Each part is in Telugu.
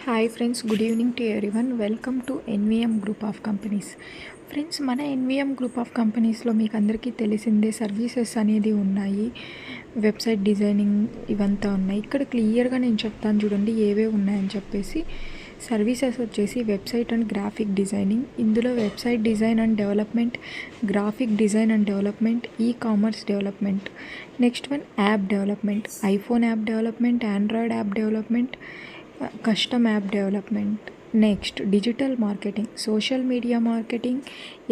Hi friends, good evening to everyone. Welcome to NVM group of companies. Friends, మన ఎన్విఎం గ్రూప్ ఆఫ్ కంపెనీస్లో మీకు అందరికీ తెలిసిందే సర్వీసెస్ అనేది ఉన్నాయి. వెబ్సైట్ డిజైనింగ్ ఇవంతా ఉన్నాయి. ఇక్కడ క్లియర్గా నేను చెప్తాను చూడండి ఏవే ఉన్నాయని చెప్పేసి. సర్వీసెస్ వచ్చేసి వెబ్సైట్ అండ్ గ్రాఫిక్ డిజైనింగ్. ఇందులో website design and development, graphic design and development, e commerce development. Next one app development, iPhone app development, Android app development, custom app development. Next digital marketing, social media marketing,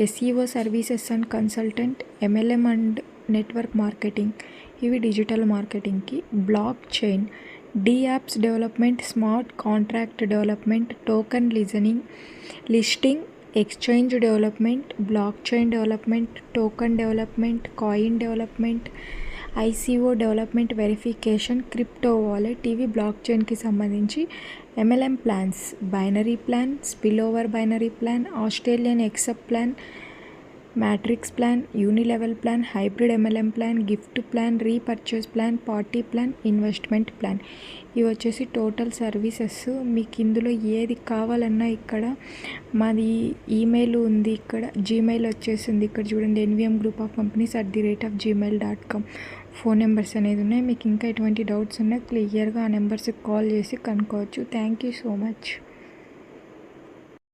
SEO services and consultant, MLM and network marketing. ఇవి డిజిటల్ మార్కెటింగ్కి. Block chain, D apps development, smart contract development, token listing, exchange development, block chain development, token development, coin development, ICO development, verification, crypto wallet. ఇవి బ్లాక్ చైన్కి సంబంధించి. MLM plans, binary plan, spill over binary plan, Australian except plan, matrix plan, unilevel plan, hybrid MLM plan, gift plan, repurchase plan, party plan, investment plan. ఇవి వచ్చేసి టోటల్ సర్వీసెస్. మీకు ఇందులో ఏది కావాలన్నా ఇక్కడ మాది ఈమెయిల్ ఉంది, ఇక్కడ జీమెయిల్ వచ్చేసింది. ఇక్కడ చూడండి, NVM group of companies @gmail.com phone numbers అనేది ఉన్నాయి. మీకు ఇంకా ఎటువంటి డౌట్స్ ఉన్నా క్లియర్గా ఆ నెంబర్స్కి కాల్ చేసి కనుక్కోవచ్చు. Thank you so much.